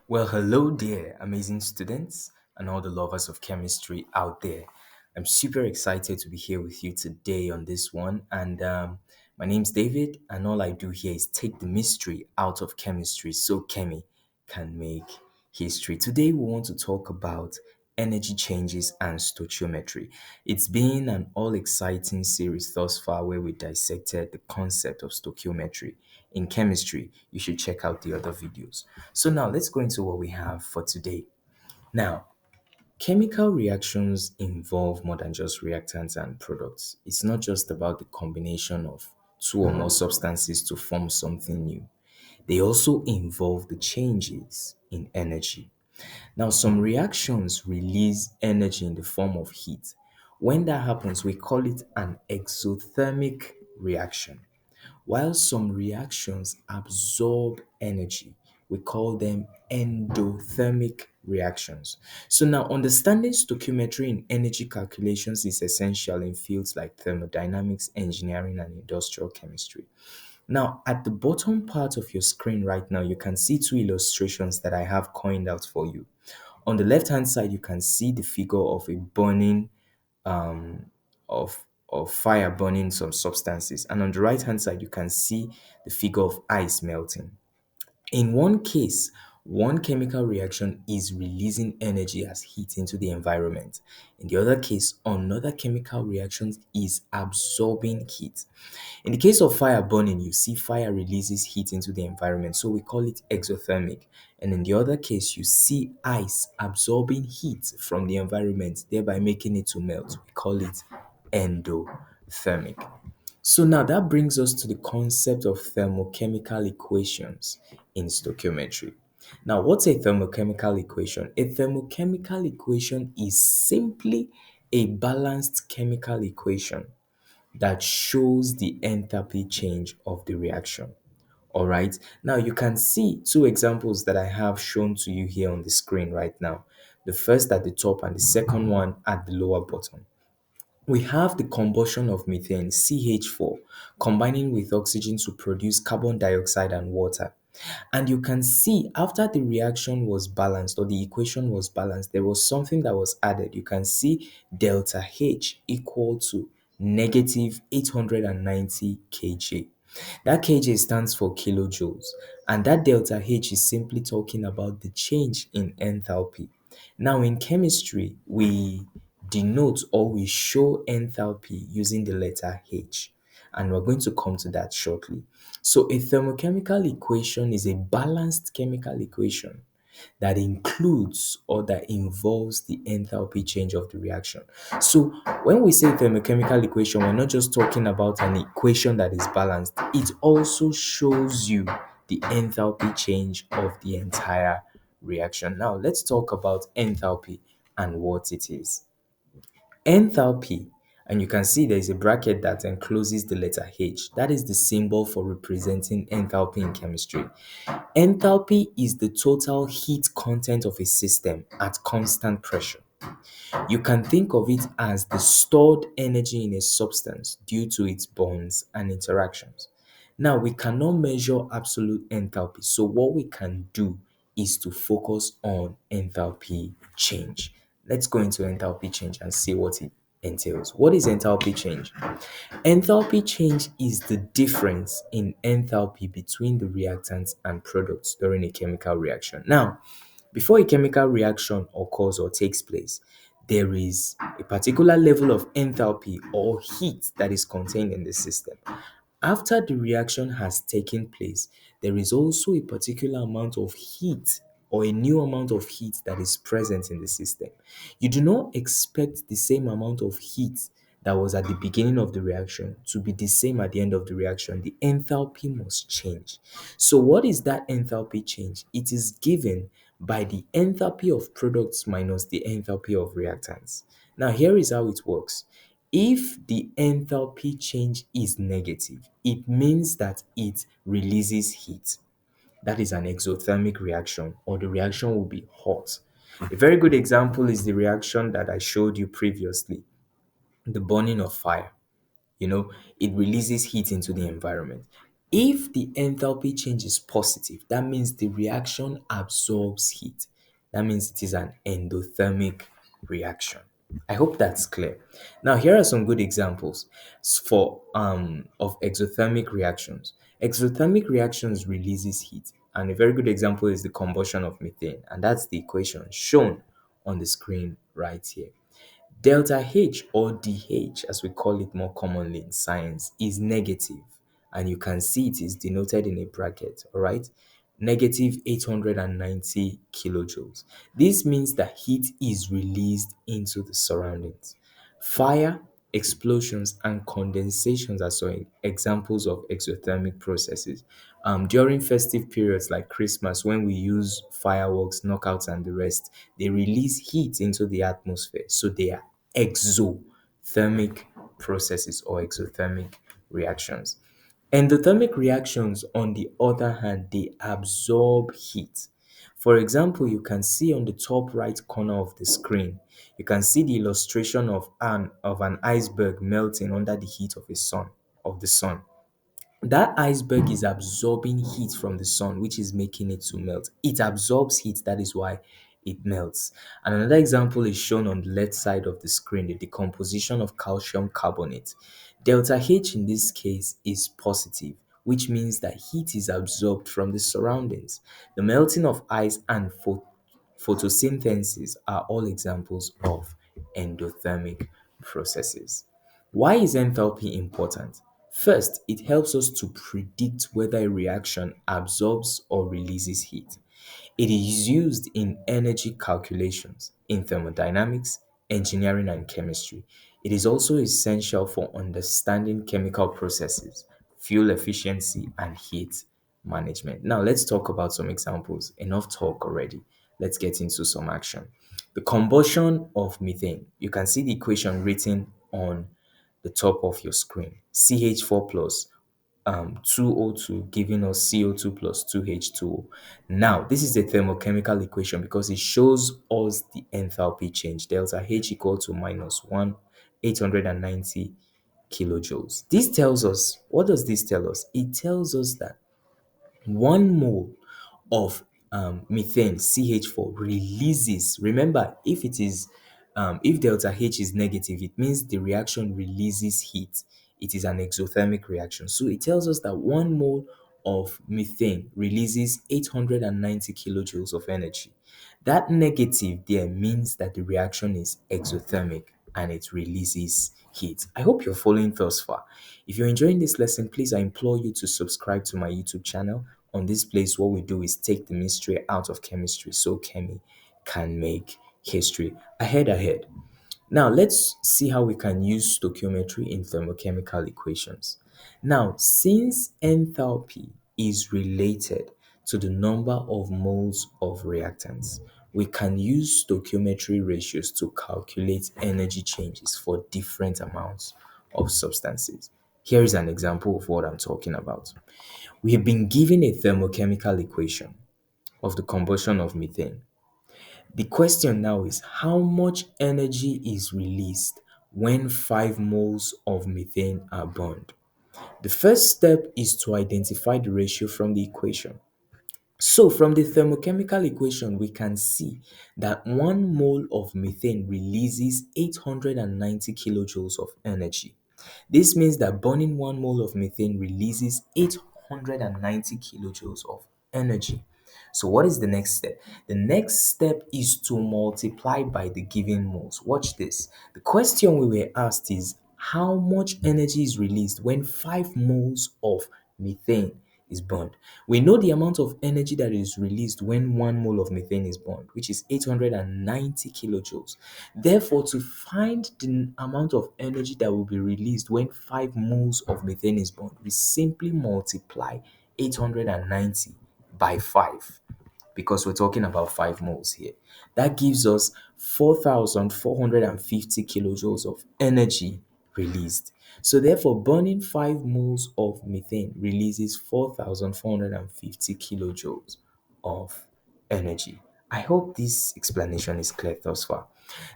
Well, hello there, amazing students and all the lovers of chemistry out there. I'm super excited to be here with you today on this one. And my name's David, and all I do here is take the mystery out of chemistry so Chemi can make history. Today, we want to talk about energy changes and stoichiometry. It's been an all exciting series thus far where we dissected the concept of stoichiometry in chemistry. You should check out the other videos. So now let's go into what we have for today. Now, chemical reactions involve more than just reactants and products. It's not just about the combination of two or more substances to form something new. They also involve the changes in energy. Now, some reactions release energy in the form of heat. When that happens, we call it an exothermic reaction. While some reactions absorb energy, we call them endothermic reactions. So now understanding stoichiometry in energy calculations is essential in fields like thermodynamics, engineering, and industrial chemistry. Now, at the bottom part of your screen right now, you can see two illustrations that I have coined out for you. On the left hand side, you can see the figure of a burning um, of fire burning some substances, and on the right hand side, you can see the figure of ice melting. In one case, one chemical reaction is releasing energy as heat into the environment. In the other case, another chemical reaction is absorbing heat. In the case of fire burning, you see fire releases heat into the environment, so we call it exothermic. And in the other case, you see ice absorbing heat from the environment, thereby making it to melt. We call it endothermic. So now that brings us to the concept of thermochemical equations in stoichiometry. Now, what's a thermochemical equation? A thermochemical equation is simply a balanced chemical equation that shows the enthalpy change of the reaction. All right. Now you can see two examples that I have shown to you here on the screen right now. The first at the top and the second one at the lower bottom. We have the combustion of methane, CH4, combining with oxygen to produce carbon dioxide and water. And you can see after the reaction was balanced or the equation was balanced, there was something that was added. You can see delta H equal to negative 890 kJ. That kJ stands for kilojoules, and that delta H is simply talking about the change in enthalpy. Now, in chemistry, we denote or we show enthalpy using the letter H, and we're going to come to that shortly. So, a thermochemical equation is a balanced chemical equation that includes or that involves the enthalpy change of the reaction. So when we say thermochemical equation, we're not just talking about an equation that is balanced. It also shows you the enthalpy change of the entire reaction. Now let's talk about enthalpy and what it is. Enthalpy, and you can see there is a bracket that encloses the letter H. That is the symbol for representing enthalpy in chemistry. Enthalpy is the total heat content of a system at constant pressure. You can think of it as the stored energy in a substance due to its bonds and interactions. Now, we cannot measure absolute enthalpy, so what we can do is to focus on enthalpy change. Let's go into enthalpy change and see what it entails. What is enthalpy change? Enthalpy change is the difference in enthalpy between the reactants and products during a chemical reaction. Now, before a chemical reaction occurs or takes place, there is a particular level of enthalpy or heat that is contained in the system. After the reaction has taken place, there is also a particular amount of heat or a new amount of heat that is present in the system. You do not expect the same amount of heat that was at the beginning of the reaction to be the same at the end of the reaction. The enthalpy must change. So, what is that enthalpy change? It is given by the enthalpy of products minus the enthalpy of reactants. Now, here is how it works. If the enthalpy change is negative, it means that it releases heat. That is an exothermic reaction, or the reaction will be hot. A very good example is the reaction that I showed you previously, the burning of fire. You know, it releases heat into the environment. If the enthalpy change is positive, that means the reaction absorbs heat. That means it is an endothermic reaction. I hope that's clear. Now, here are some good examples for of exothermic reactions. Exothermic reactions releases heat, and a very good example is the combustion of methane, and that's the equation shown on the screen right here. Delta H, or DH as we call it more commonly in science, is negative, and you can see it is denoted in a bracket, all right? Negative 890 kilojoules. This means that heat is released into the surroundings. Fire, explosions, and condensations are some examples of exothermic processes. During festive periods like Christmas, when we use fireworks, knockouts, and the rest, they release heat into the atmosphere. So they are exothermic processes or exothermic reactions. Endothermic reactions, on the other hand, they absorb heat. For example, you can see on the top right corner of the screen, you can see the illustration of an iceberg melting under the heat of the sun. That iceberg is absorbing heat from the sun, which is making it to melt. It absorbs heat, that is why it melts. And another example is shown on the left side of the screen, the decomposition of calcium carbonate. Delta H in this case is positive, which means that heat is absorbed from the surroundings. The melting of ice and photosynthesis are all examples of endothermic processes. Why is enthalpy important? First, it helps us to predict whether a reaction absorbs or releases heat. It is used in energy calculations, in thermodynamics, engineering, and chemistry. It is also essential for understanding chemical processes, fuel efficiency, and heat management. Now, let's talk about some examples. Enough talk already. Let's get into some action. The combustion of methane. You can see the equation written on the top of your screen. CH4 plus 2O2 giving us CO2 plus 2H2O. Now, this is a thermochemical equation because it shows us the enthalpy change. Delta H equal to minus 1, 890 kilojoules. This tells us, what does this tell us? It tells us that 1 mole of methane CH4 releases, remember, if delta H is negative, it means the reaction releases heat. It is an exothermic reaction. So it tells us that 1 mole of methane releases 890 kilojoules of energy. That negative there means that the reaction is exothermic and it releases heat. I hope you're following thus far. If you're enjoying this lesson, please, I implore you to subscribe to my YouTube channel. On this place, what we do is take the mystery out of chemistry so chemi can make history. Ahead. Now, let's see how we can use stoichiometry in thermochemical equations. Now, since enthalpy is related to the number of moles of reactants, we can use stoichiometry ratios to calculate energy changes for different amounts of substances. Here is an example of what I'm talking about. We have been given a thermochemical equation of the combustion of methane. The question now is how much energy is released when 5 moles of methane are burned? The first step is to identify the ratio from the equation. So from the thermochemical equation, we can see that 1 mole of methane releases 890 kilojoules of energy. This means that burning 1 mole of methane releases 890 kilojoules of energy. So what is the next step? The next step is to multiply by the given moles. Watch this. The question we were asked is how much energy is released when 5 moles of methane is burned. We know the amount of energy that is released when 1 mole of methane is burned, which is 890 kilojoules. Therefore, to find the amount of energy that will be released when 5 moles of methane is burned, we simply multiply 890 by 5 because we're talking about 5 moles here. That gives us 4,450 kilojoules of energy released. So therefore, burning 5 moles of methane releases 4,450 kilojoules of energy. I hope this explanation is clear thus far.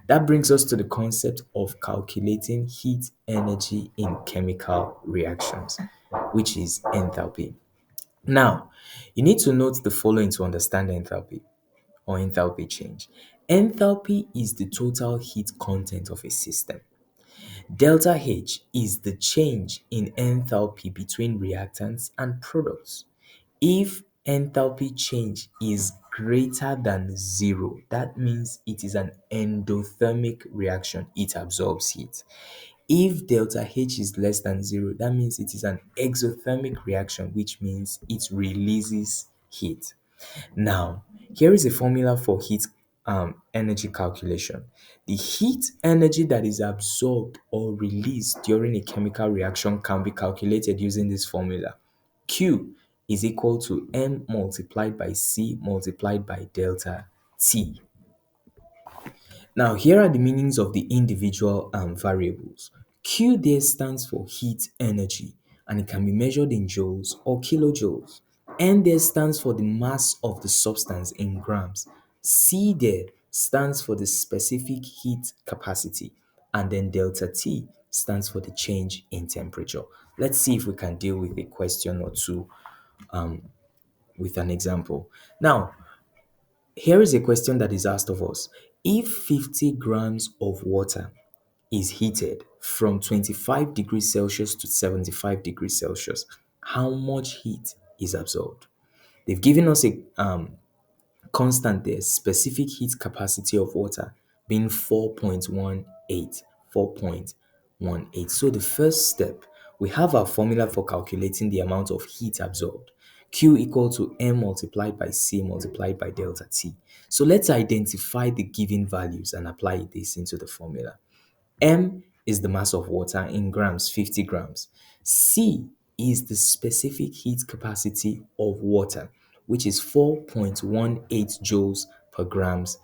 That brings us to the concept of calculating heat energy in chemical reactions. which is enthalpy. Now, you need to note the following to understand enthalpy or enthalpy change. Enthalpy is the total heat content of a system. Delta H is the change in enthalpy between reactants and products. If enthalpy change is greater than zero, that means it is an endothermic reaction. It absorbs heat. If delta H is less than zero, that means it is an exothermic reaction, which means it releases heat. Now, here is a formula for heat energy calculation. The heat energy that is absorbed or released during a chemical reaction can be calculated using this formula. Q is equal to M multiplied by C multiplied by delta T. Now, here are the meanings of the individual variables. Q there stands for heat energy, and it can be measured in joules or kilojoules. N there stands for the mass of the substance in grams. C there stands for the specific heat capacity, and then delta T stands for the change in temperature. Let's see if we can deal with a question or two with an example. Now, here is a question that is asked of us. If 50 grams of water is heated from 25 degrees Celsius to 75 degrees Celsius, how much heat is absorbed? They've given us a constant there, specific heat capacity of water being 4.18. 4.18. So the first step, we have our formula for calculating the amount of heat absorbed. Q equal to M multiplied by C multiplied by delta T. So let's identify the given values and apply this into the formula. M is the mass of water in grams, 50 grams. C is the specific heat capacity of water, which is 4.18 joules per grams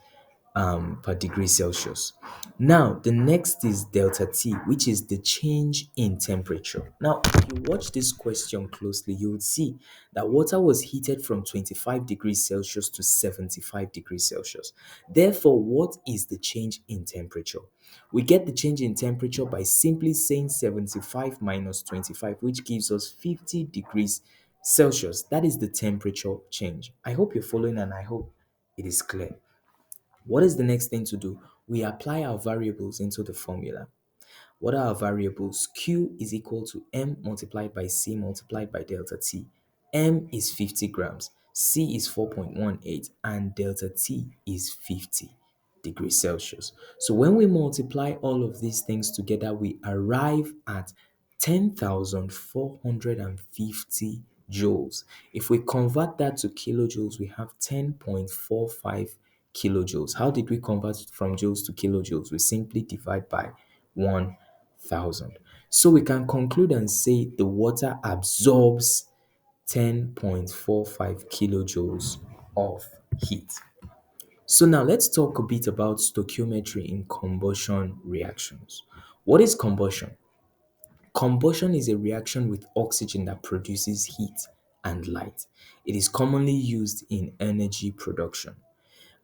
per degree Celsius. Now, the next is delta T, which is the change in temperature. Now, if you watch this question closely, you would see that water was heated from 25 degrees Celsius to 75 degrees Celsius. Therefore, what is the change in temperature? We get the change in temperature by simply saying 75 minus 25, which gives us 50 degrees Celsius. That is the temperature change. I hope you're following and I hope it is clear. What is the next thing to do? We apply our variables into the formula. What are our variables? Q is equal to M multiplied by C multiplied by delta T. M is 50 grams, C is 4.18, and delta T is 50 degrees Celsius. So when we multiply all of these things together, we arrive at 10,450 joules. If we convert that to kilojoules, we have 10.45 kilojoules. How did we convert from joules to kilojoules? We simply divide by 1,000. So we can conclude and say the water absorbs 10.45 kilojoules of heat. So now let's talk a bit about stoichiometry in combustion reactions. What is combustion? Combustion is a reaction with oxygen that produces heat and light. It is commonly used in energy production.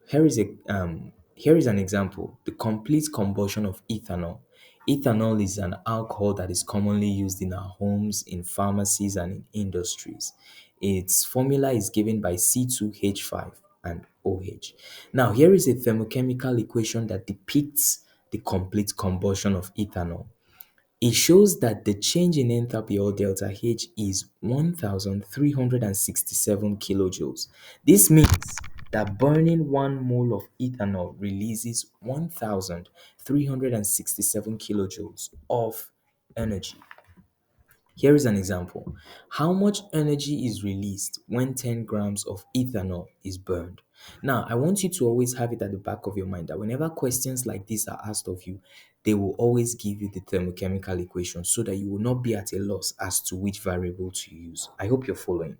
Here is an example: the complete combustion of ethanol. Ethanol is an alcohol that is commonly used in our homes, in pharmacies, and in industries. Its formula is given by C2H5 and OH. Now, here is a thermochemical equation that depicts the complete combustion of ethanol. It shows that the change in enthalpy or delta H is 1367 kilojoules. This means that burning 1 mole of ethanol releases 1367 kilojoules of energy. Here is an example. How much energy is released when 10 grams of ethanol is burned? Now, I want you to always have it at the back of your mind that whenever questions like this are asked of you, they will always give you the thermochemical equation so that you will not be at a loss as to which variable to use. I hope you're following.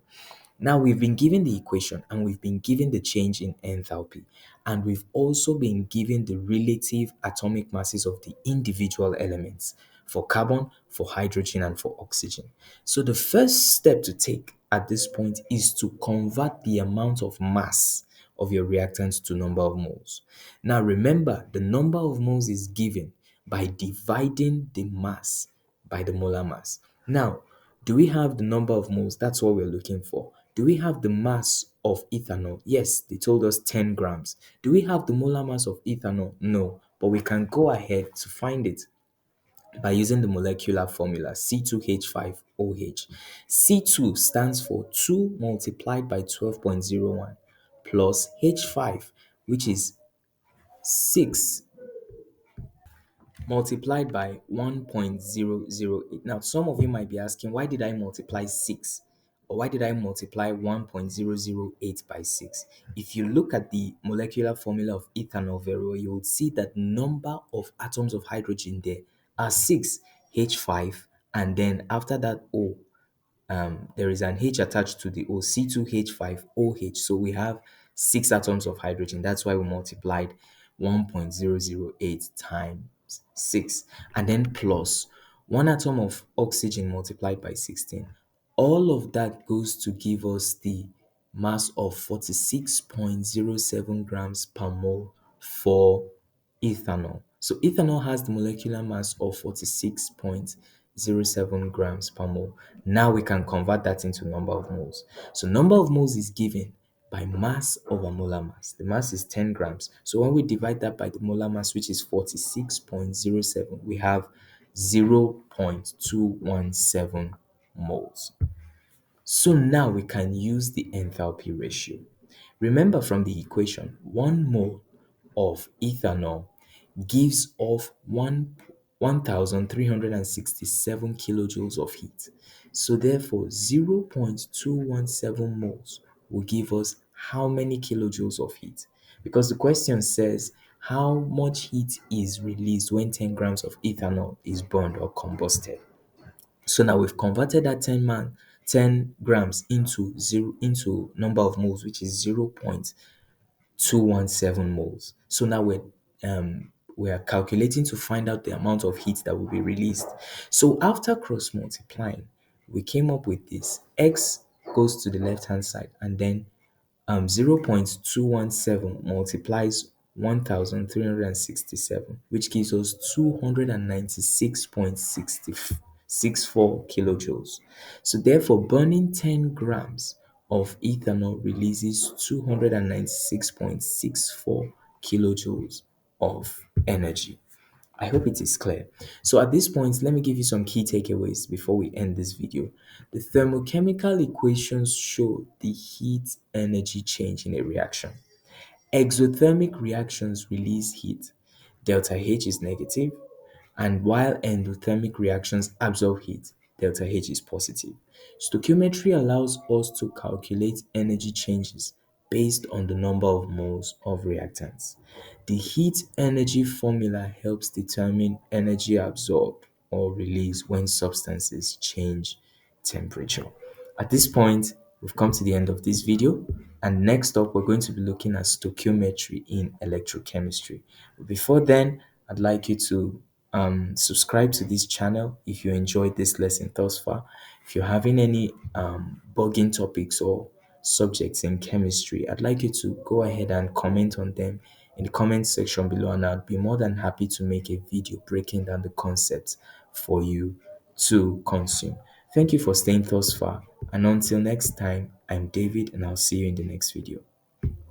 Now, we've been given the equation and we've been given the change in enthalpy, and we've also been given the relative atomic masses of the individual elements for carbon, for hydrogen, and for oxygen. So, the first step to take at this point is to convert the amount of mass of your reactants to number of moles. Now, remember, the number of moles is given by dividing the mass by the molar mass. Now, Do we have the number of moles? That's what we're looking for. Do we have the mass of ethanol? Yes, they told us 10 grams. Do we have the molar mass of ethanol? No, but we can go ahead to find it by using the molecular formula C2H5OH. C2 stands for 2 multiplied by 12.01 plus H5, which is 6 multiplied by 1.008. Now, some of you might be asking, why did I multiply 6? Or why did I multiply 1.008 by 6? If you look at the molecular formula of ethanol very well, you will see that number of atoms of hydrogen there are 6, H5, and then after that O, there is an H attached to the O, C2H5OH. So we have 6 atoms of hydrogen. That's why we multiplied 1.008 times 6. And then plus 1 atom of oxygen multiplied by 16. All of that goes to give us the mass of 46.07 grams per mole for ethanol. So ethanol has the molecular mass of 46.07 grams per mole. Now we can convert that into number of moles. So number of moles is given by mass over molar mass. The mass is 10 grams. So when we divide that by the molar mass, which is 46.07, we have 0.217 moles. So now we can use the enthalpy ratio. Remember from the equation, 1 mole of ethanol gives off 1,367 kilojoules of heat. So therefore, 0.217 moles will give us how many kilojoules of heat? Because the question says how much heat is released when 10 grams of ethanol is burned or combusted. So now we've converted that 10 grams into number of moles, which is 0.217 moles. So now we are calculating to find out the amount of heat that will be released. So after cross multiplying, we came up with this. X goes to the left hand side, and then 0.217 multiplies 1,367, which gives us 296.64 kilojoules. So therefore, burning 10 grams of ethanol releases 296.64 kilojoules of energy. I hope it is clear. So at this point, let me give you some key takeaways before we end this video. The thermochemical equations show the heat energy change in a reaction. Exothermic reactions release heat. Delta H is negative, and while endothermic reactions absorb heat, delta H is positive. Stoichiometry allows us to calculate energy changes based on the number of moles of reactants. The heat energy formula helps determine energy absorbed or released when substances change temperature. At this point, we've come to the end of this video, and next up, we're going to be looking at stoichiometry in electrochemistry. But before then, I'd like you to subscribe to this channel if you enjoyed this lesson thus far. If you're having any bugging topics or subjects in chemistry, I'd like you to go ahead and comment on them in the comment section below, and I'll be more than happy to make a video breaking down the concepts for you to consume. Thank you for staying thus far, and until next time, I'm David, and I'll see you in the next video.